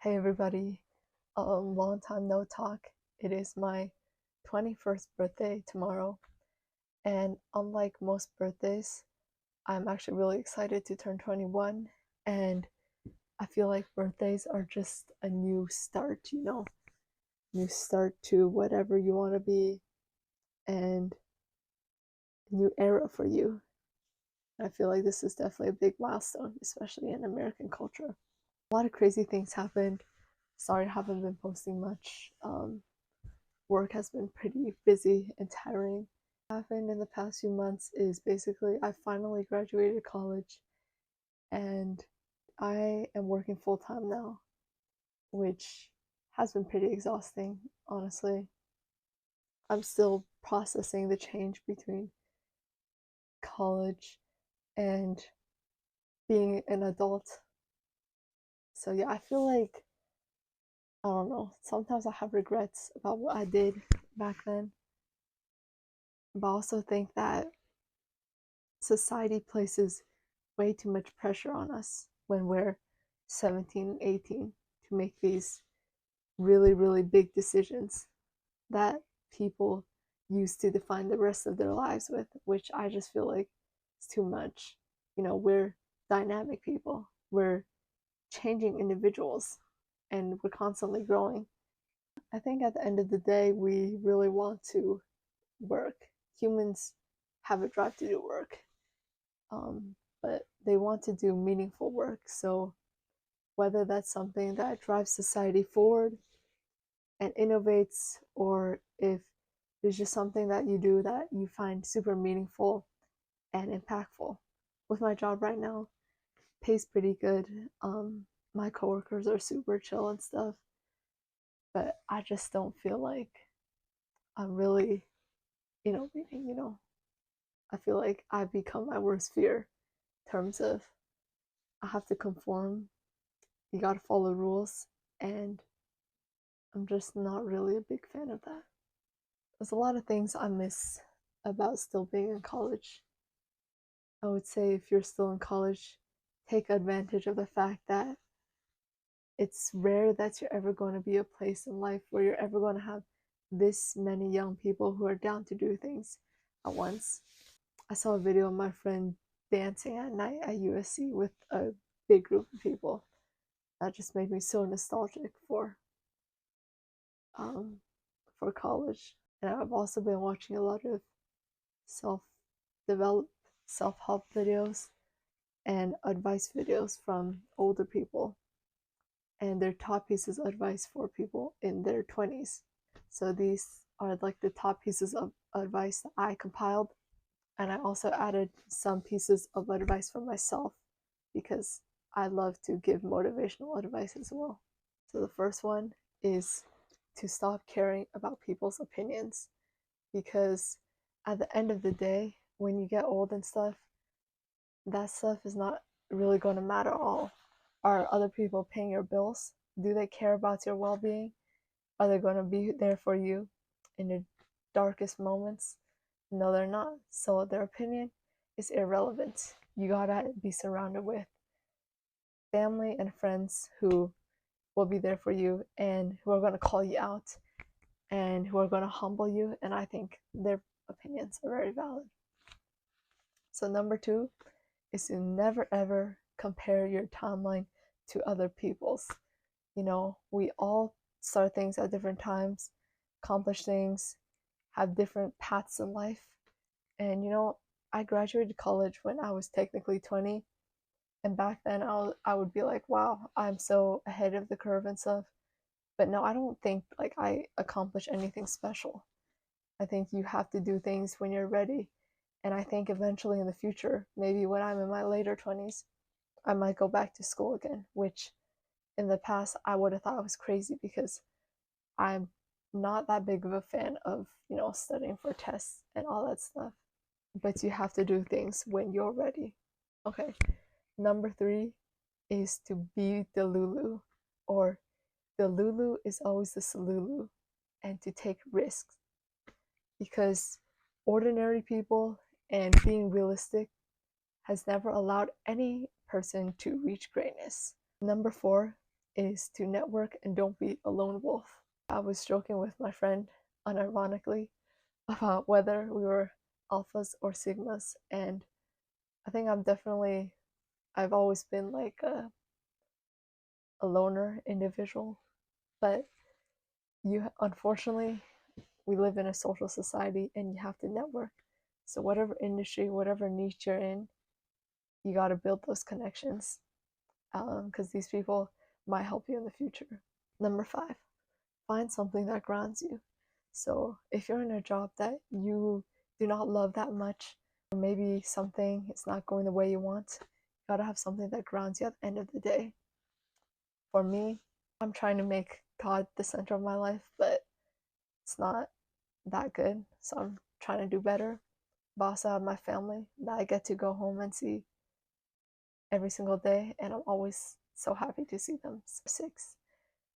Hey everybody, long time no talk. It is my 21st birthday tomorrow, and unlike most birthdays, I'm actually really excited to turn 21. And I feel like birthdays are just a new start, new start to whatever you want to be, and a new era for you. I feel like this is definitely a big milestone, especially in American culture. A lot of crazy things happened. Sorry, I haven't been posting much. Work has been pretty busy and tiring. What happened in the past few months is basically I finally graduated college and I am working full time now, which has been pretty exhausting, honestly. I'm still processing the change between college and being an adult. So, yeah, I feel like, I don't know, sometimes I have regrets about what I did back then, but I also think that society places way too much pressure on us when we're 17 and 18 to make these really, really big decisions that people use to define the rest of their lives with, which I just feel like is too much. We're dynamic people, we're changing individuals, and we're constantly growing. I think at the end of the day, we really want to work. Humans have a drive to do work, but they want to do meaningful work. So whether that's something that drives society forward and innovates, or if it's just something that you do that you find super meaningful and impactful. With my job right now, pays pretty good. My coworkers are super chill and stuff, but I just don't feel like I'm really innovating. I feel like I've become my worst fear in terms of I have to conform, you gotta follow rules, and I'm just not really a big fan of that. There's a lot of things I miss about still being in college. I would say if you're still in college, take advantage of the fact that it's rare that you're ever going to be a place in life where you're ever going to have this many young people who are down to do things at once. I saw a video of my friend dancing at night at USC with a big group of people. That just made me so nostalgic um, for college. And I've also been watching a lot of self develop self help videos and advice videos from older people and their top pieces of advice for people in their 20s. So these are like the top pieces of advice that I compiled, and I also added some pieces of advice for myself because I love to give motivational advice as well. So the first one is to stop caring about people's opinions, because at the end of the day, when you get old and stuff, that stuff is not really going to matter at all. Are other people paying your bills? Do they care about your well being? Are they going to be there for you in your darkest moments? No, they're not. So their opinion is irrelevant. You gotta be surrounded with family and friends who will be there for you and who are going to call you out and who are going to humble you. And I think their opinions are very valid. So, number two is to never ever compare your timeline to other people's. We all start things at different times, accomplish things, have different paths in life. And I graduated college when I was technically 20. And back then I would be like, wow, I'm so ahead of the curve and stuff. But no, I don't think like I accomplished anything special. I think you have to do things when you're ready. And I think eventually in the future, maybe when I'm in my later 20s, I might go back to school again, which in the past I would have thought was crazy because I'm not that big of a fan of, studying for tests and all that stuff. But you have to do things when you're ready. Okay, number three is to be the Lulu, or the Lulu is always the Salulu, and to take risks, because ordinary people and being realistic has never allowed any person to reach greatness. Number four is to network and don't be a lone wolf. I was joking with my friend unironically about whether we were alphas or sigmas, and I think I've always been like a loner individual, but unfortunately we live in a social society and you have to network. So whatever industry, whatever niche you're in, you got to build those connections, because these people might help you in the future. Number 5, find something that grounds you. So if you're in a job that you do not love that much, or maybe something is not going the way you want, you gotta have something that grounds you at the end of the day. For me, I'm trying to make God the center of my life, but it's not that good. So I'm trying to do better. But also have my family that I get to go home and see every single day, and I'm always so happy to see them. 6,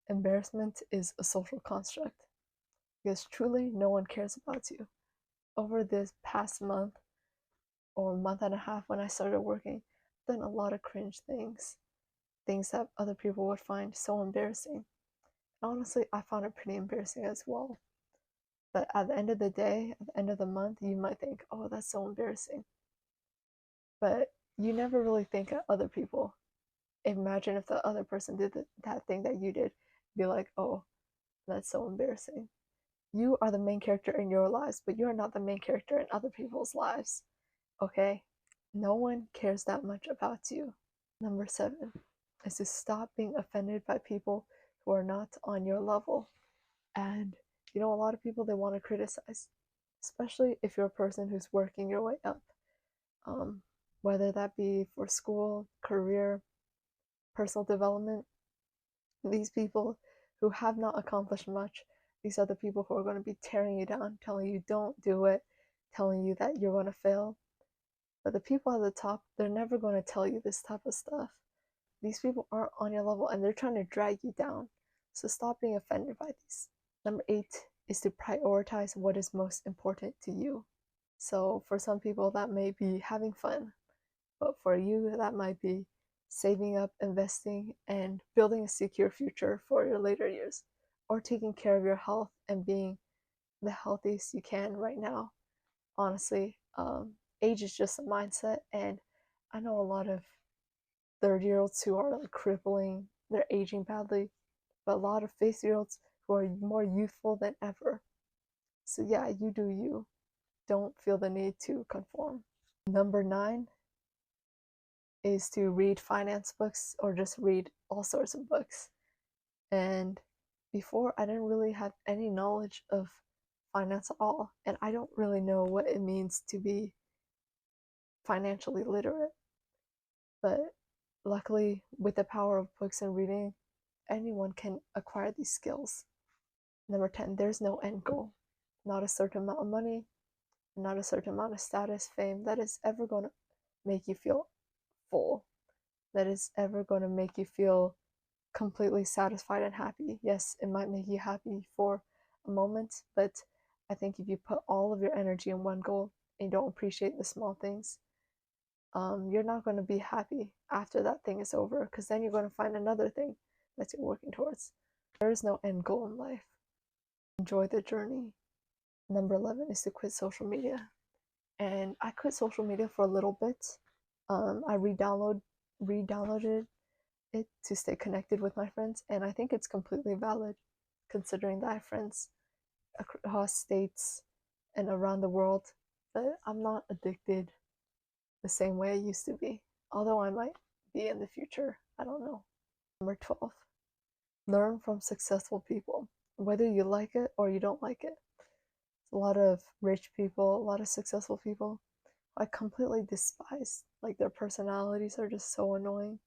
embarrassment is a social construct, because truly no one cares about you. Over this past month or month and a half when I started working, I've done a lot of cringe things that other people would find so embarrassing. Honestly, I found it pretty embarrassing as well. But at the end of the day, at the end of the month, you might think, oh, that's so embarrassing. But you never really think of other people. Imagine if the other person did that thing that you did, be like, oh, that's so embarrassing. You are the main character in your lives, but you're not the main character in other people's lives. Okay? No one cares that much about you. Number 7 is to stop being offended by people who are not on your level. And a lot of people, they want to criticize, especially if you're a person who's working your way up. Whether that be for school, career, personal development, these people who have not accomplished much, these are the people who are going to be tearing you down, telling you don't do it, telling you that you're going to fail. But the people at the top, they're never going to tell you this type of stuff. These people aren't on your level and they're trying to drag you down. So stop being offended by these. Number 8 is to prioritize what is most important to you. So for some people, that may be having fun, but for you, that might be saving up, investing, and building a secure future for your later years, or taking care of your health and being the healthiest you can right now. Honestly, age is just a mindset, and I know a lot of 30-year-olds who are like crippling, they're aging badly, but a lot of 50-year-olds who are more youthful than ever. So yeah, you do you. Don't feel the need to conform. Number 9 is to read finance books or just read all sorts of books. And before, I didn't really have any knowledge of finance at all, and I don't really know what it means to be financially literate. But luckily, with the power of books and reading, anyone can acquire these skills. Number 10, there's no end goal. Not a certain amount of money, not a certain amount of status, fame that is ever going to make you feel full, that is ever going to make you feel completely satisfied and happy. Yes, it might make you happy for a moment, but I think if you put all of your energy in one goal and you don't appreciate the small things, you're not going to be happy after that thing is over, because then you're going to find another thing that you're working towards. There is no end goal in life. Enjoy the journey. Number 11 is to quit social media. And I quit social media for a little bit. I re-downloaded it to stay connected with my friends, and I think it's completely valid, considering that I have friends across states and around the world. But I'm not addicted the same way I used to be, although I might be in the future. I don't know. Number 12, learn from successful people, whether you like it or you don't like it. A lot of rich people, a lot of successful people, I completely despise. Like, their personalities are just so annoying.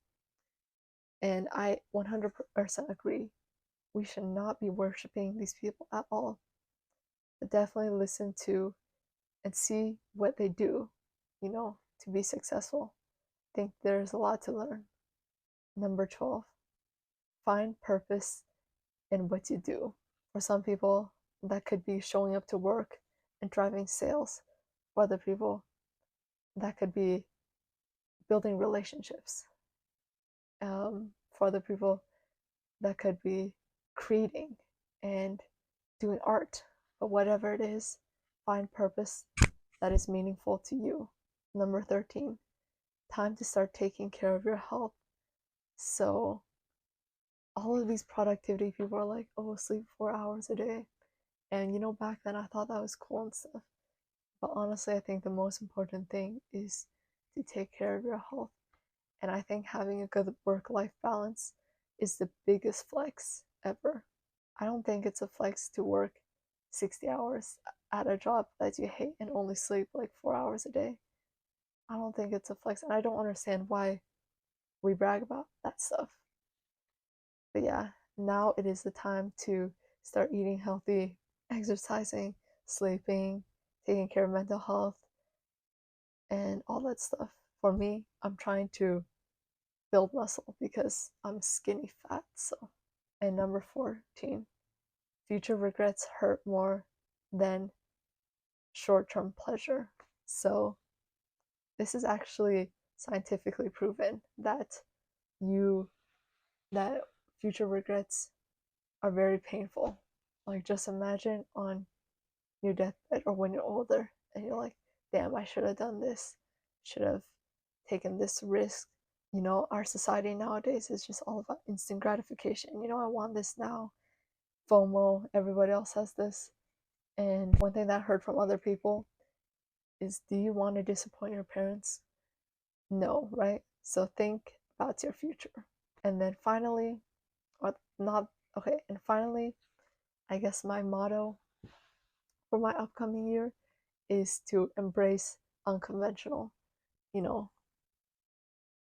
And I 100% agree. We should not be worshiping these people at all. But definitely listen to and see what they do, to be successful. I think there's a lot to learn. Number 12, find purpose in what you do. For some people, that could be showing up to work and driving sales. For other people, that could be building relationships. For other people, that could be creating and doing art. But whatever it is, find purpose that is meaningful to you. Number 13, time to start taking care of your health. So, all of these productivity people are like, oh, sleep 4 hours a day. And back then I thought that was cool and stuff. But honestly, I think the most important thing is to take care of your health. And I think having a good work life balance is the biggest flex ever. I don't think it's a flex to work 60 hours at a job that you hate and only sleep like 4 hours a day. I don't think it's a flex. And I don't understand why we brag about that stuff. But yeah, now it is the time to start eating healthy, exercising, sleeping, taking care of mental health, and all that stuff. For me, I'm trying to build muscle because I'm skinny fat. So, and number 14, future regrets hurt more than short-term pleasure. So, this is actually scientifically proven you that future regrets are very painful. Like just imagine on your deathbed or when you're older and you're like, damn, I should have done this, should have taken this risk. Our society nowadays is just all about instant gratification. I want this now. FOMO, everybody else has this. And one thing that I heard from other people is, do you want to disappoint your parents? No, right? So think about your future. And then finally, or not, okay, and finally, I guess my motto for my upcoming year is to embrace unconventional. You know,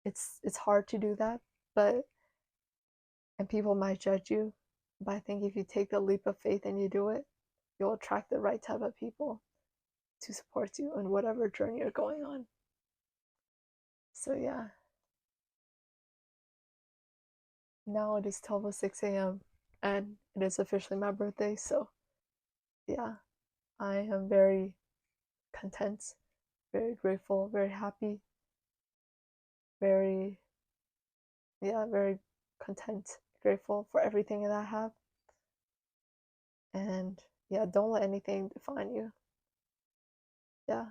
it's hard to do that, but and people might judge you, but I think if you take the leap of faith and you do it, you'll attract the right type of people to support you in whatever journey you're going on. So yeah, now it is 12:06 a.m. and it is officially my birthday. So yeah, I am very content, very grateful, very happy, very very content, grateful for everything that I have. And yeah, don't let anything define you. Yeah.